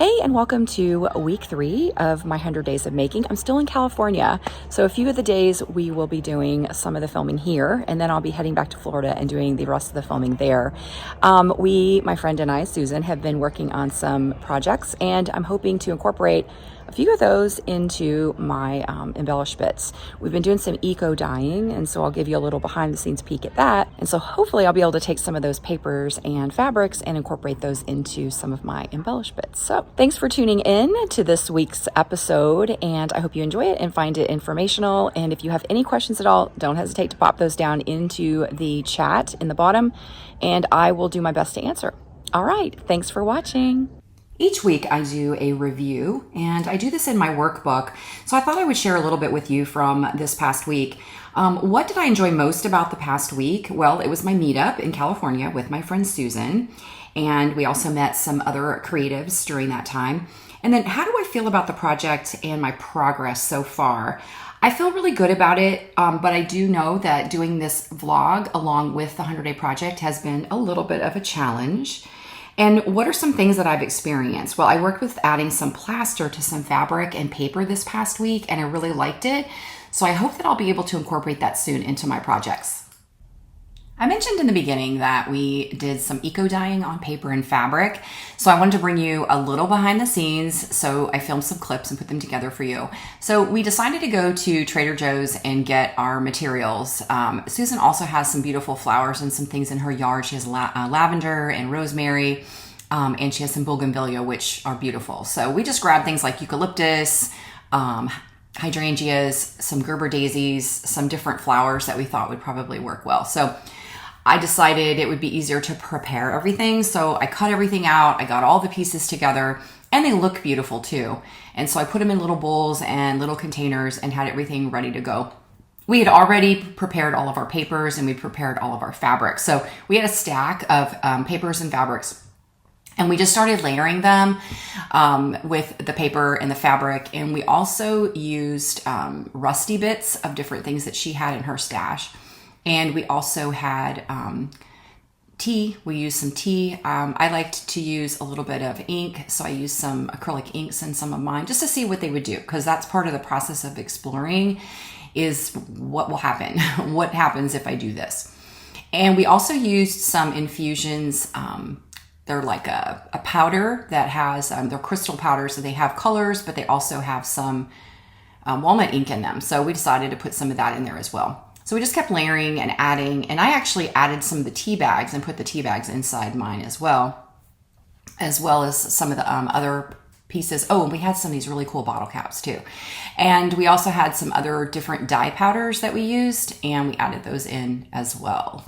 Hey, and welcome to week 3 of my 100 days of making. I'm still in California, so a few of the days we will be doing some of the filming here, and then I'll be heading back to Florida and doing the rest of the filming there. My friend and I, Susan, have been working on some projects, and I'm hoping to incorporate a few of those into my embellish bits. We've been doing some eco dyeing, and so I'll give you a little behind the scenes peek at that. And so hopefully I'll be able to take some of those papers and fabrics and incorporate those into some of my embellish bits. So thanks for tuning in to this week's episode, and I hope you enjoy it and find it informational. And if you have any questions at all, don't hesitate to pop those down into the chat in the bottom, and I will do my best to answer. All right, thanks for watching. Each week I do a review, and I do this in my workbook, so I thought I would share a little bit with you from this past week. What did I enjoy most about the past week? Well, it was my meetup in California with my friend Susan, and we also met some other creatives during that time. And then how do I feel about the project and my progress so far? I feel really good about it, but I do know that doing this vlog along with the 100-day project has been a little bit of a challenge. And what are some things that I've experienced? Well, I worked with adding some plaster to some fabric and paper this past week, and I really liked it. So I hope that I'll be able to incorporate that soon into my projects. I mentioned in the beginning that we did some eco dyeing on paper and fabric. So I wanted to bring you a little behind the scenes. So I filmed some clips and put them together for you. So we decided to go to Trader Joe's and get our materials. Susan also has some beautiful flowers and some things in her yard. She has lavender and rosemary, and she has some bougainvillea, which are beautiful. So we just grabbed things like eucalyptus, hydrangeas, some Gerber daisies, some different flowers that we thought would probably work well. So I decided it would be easier to prepare everything. So I cut everything out. I got all the pieces together, and they look beautiful too. And so I put them in little bowls and little containers and had everything ready to go. We had already prepared all of our papers and we prepared all of our fabrics. So we had a stack of papers and fabrics, and we just started layering them with the paper and the fabric. And we also used rusty bits of different things that she had in her stash. And we also had tea. We used some tea. I liked to use a little bit of ink, so I used some acrylic inks in some of mine just to see what they would do, because that's part of the process of exploring, is what will happen. What happens if I do this? And we also used some infusions. They're like a powder that has, they're crystal powders, so they have colors, but they also have some walnut ink in them. So we decided to put some of that in there as well. So we just kept layering and adding, and I actually added some of the tea bags and put the tea bags inside mine as well as some of the other pieces. Oh, and we had some of these really cool bottle caps too. And we also had some other different dye powders that we used, and we added those in as well.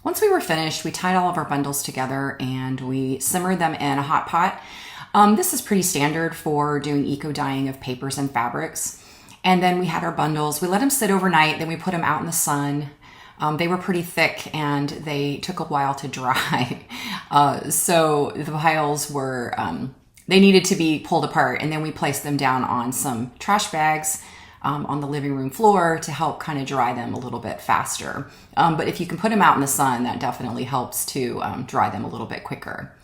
Once we were finished, we tied all of our bundles together and we simmered them in a hot pot. This is pretty standard for doing eco dyeing of papers and fabrics. And then we had our bundles. We let them sit overnight, then we put them out in the sun. They were pretty thick and they took a while to dry. So the piles were, they needed to be pulled apart, and then we placed them down on some trash bags on the living room floor to help kind of dry them a little bit faster. But if you can put them out in the sun, that definitely helps to dry them a little bit quicker.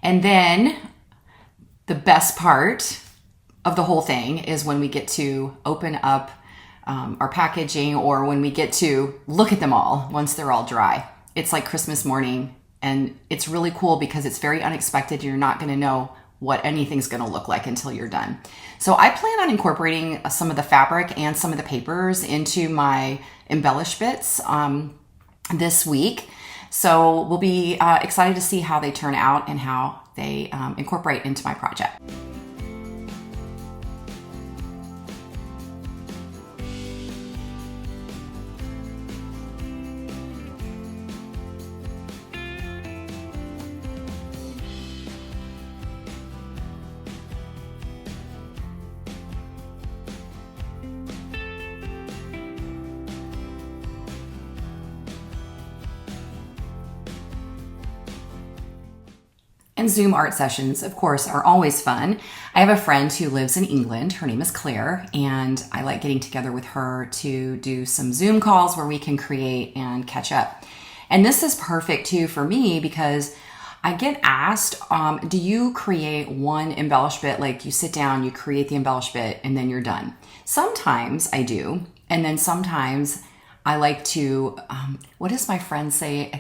And then the best part of the whole thing is when we get to open up our packaging, or when we get to look at them all once they're all dry. It's like Christmas morning, and it's really cool because it's very unexpected. You're not going to know what anything's going to look like until you're done. So I plan on incorporating some of the fabric and some of the papers into my embellish bits this week. So we'll be excited to see how they turn out and how they incorporate into my project. And Zoom art sessions, of course, are always fun. I have a friend who lives in England. Her name is Claire, and I like getting together with her to do some Zoom calls where we can create and catch up. And this is perfect too for me because I get asked, do you create one embellish bit? Like you sit down, you create the embellish bit, and then you're done. Sometimes I do. And then sometimes I like to, what does my friend say? I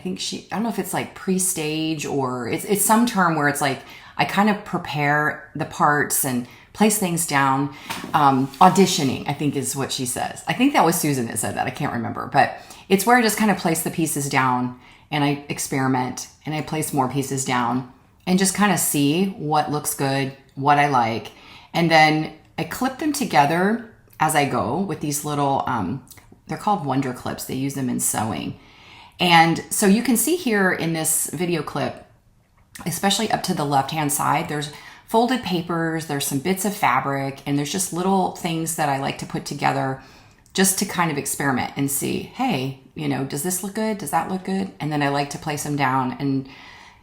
don't know if it's like pre-stage or it's some term where it's like, I kind of prepare the parts and place things down. Auditioning, I think is what she says. I think that was Susan that said that. I can't remember, but it's where I just kind of place the pieces down and I experiment and I place more pieces down and just kind of see what looks good, what I like. And then I clip them together as I go with these little, they're called Wonder Clips. They use them in sewing. And so you can see here in this video clip, especially up to the left-hand side, there's folded papers, there's some bits of fabric, and there's just little things that I like to put together just to kind of experiment and see, hey, does this look good? Does that look good? And then I like to place them down and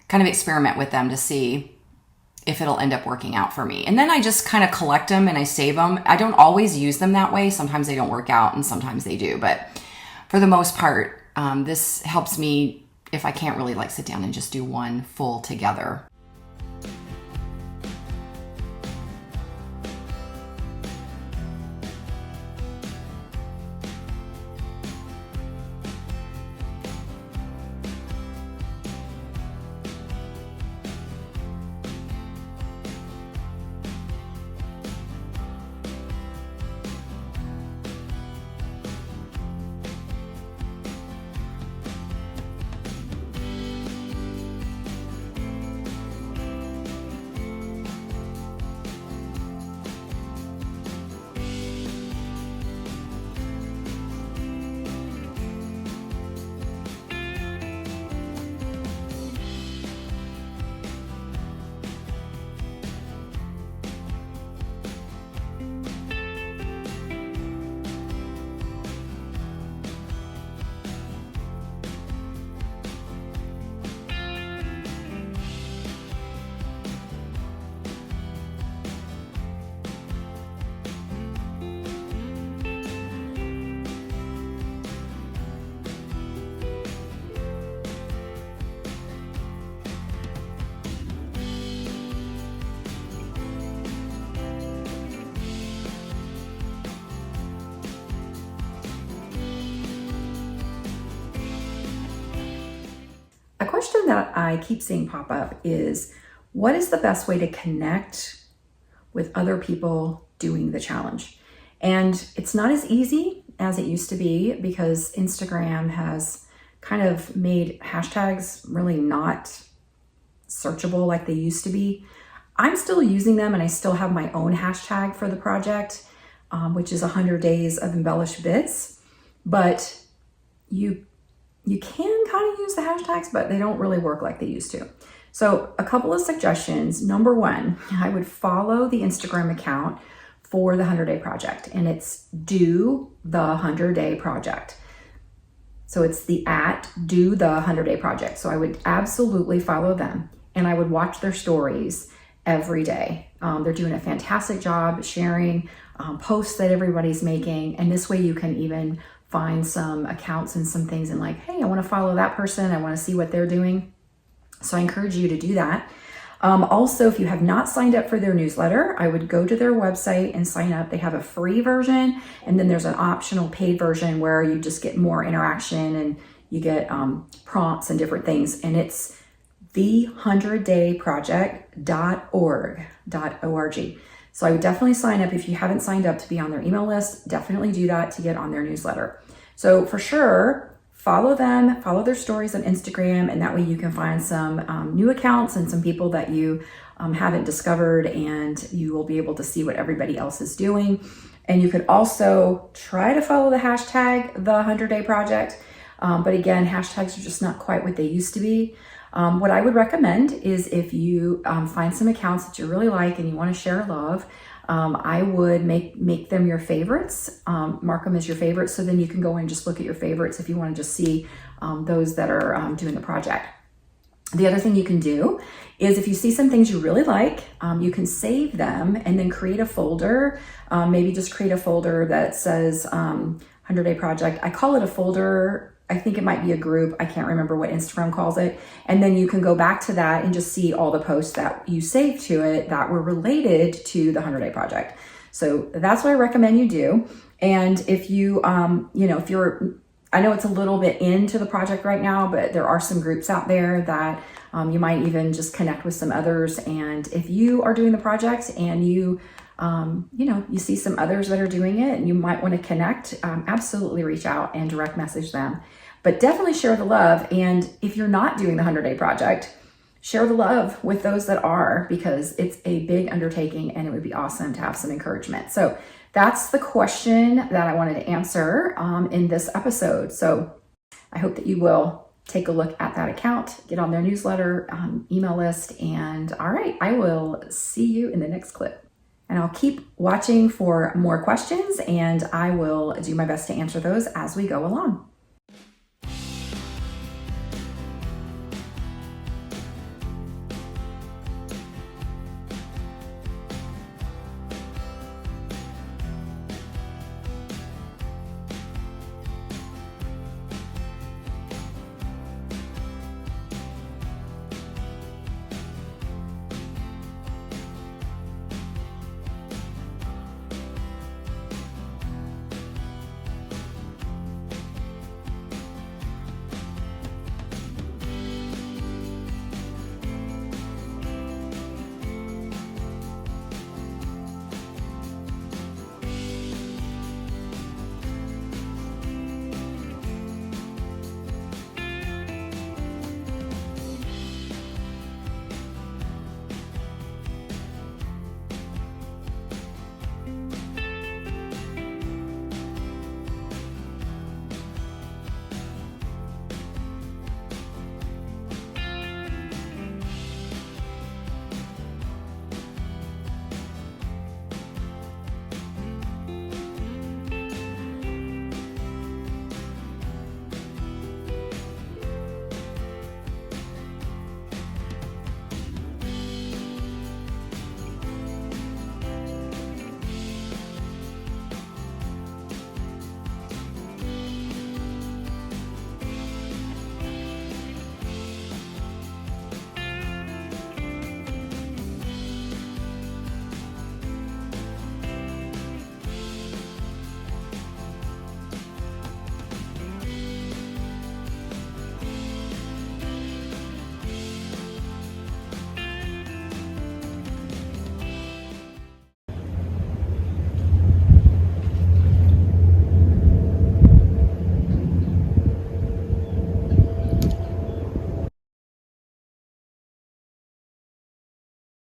kind of experiment with them to see if it'll end up working out for me. And then I just kind of collect them and I save them. I don't always use them that way. Sometimes they don't work out and sometimes they do. But for the most part, this helps me if I can't really like sit down and just do one full together. A question that I keep seeing pop up is, what is the best way to connect with other people doing the challenge? And it's not as easy as it used to be because Instagram has kind of made hashtags really not searchable like they used to be. I'm still using them and I still have my own hashtag for the project, which is 100 days of embellished bits, but you can kind of use the hashtags, but they don't really work like they used to. So a couple of suggestions. Number one, I would follow the Instagram account for the 100-day project, and it's do the 100-day project. So it's the @do the 100-day project. So I would absolutely follow them and I would watch their stories every day. They're doing a fantastic job sharing posts that everybody's making. And this way you can even find some accounts and some things and like, hey, I want to follow that person. I want to see what they're doing. So I encourage you to do that. Also, if you have not signed up for their newsletter, I would go to their website and sign up. They have a free version, and then there's an optional paid version where you just get more interaction and you get prompts and different things. And it's the100dayproject.org. So I would definitely sign up if you haven't signed up to be on their email list. Definitely do that to get on their newsletter. So for sure, follow them, follow their stories on Instagram, and that way you can find some new accounts and some people that you haven't discovered, and you will be able to see what everybody else is doing. And you could also try to follow the hashtag, the 100-day project. But again, hashtags are just not quite what they used to be. What I would recommend is if you find some accounts that you really like and you want to share love, I would make them your favorites, mark them as your favorites, so then you can go and just look at your favorites if you want to just see those that are doing the project. The other thing you can do is if you see some things you really like, you can save them and then create a folder. Maybe just create a folder that says 100-day project. I call it a folder. I think it might be a group. I can't remember what Instagram calls it. And then you can go back to that and just see all the posts that you saved to it that were related to the 100-day project. So that's what I recommend you do. And if you, if you're, I know it's a little bit into the project right now, but there are some groups out there that you might even just connect with some others. And if you are doing the project and you see some others that are doing it and you might want to connect, absolutely reach out and direct message them. But definitely share the love. And if you're not doing the 100-day project, share the love with those that are, because it's a big undertaking and it would be awesome to have some encouragement. So that's the question that I wanted to answer in this episode. So I hope that you will take a look at that account, get on their newsletter, email list, and all right, I will see you in the next clip. And I'll keep watching for more questions and I will do my best to answer those as we go along.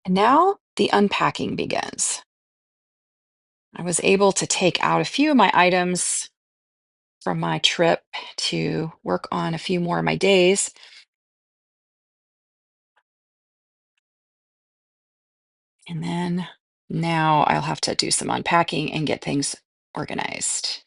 And now the unpacking begins. I was able to take out a few of my items from my trip to work on a few more of my days. And then now I'll have to do some unpacking and get things organized.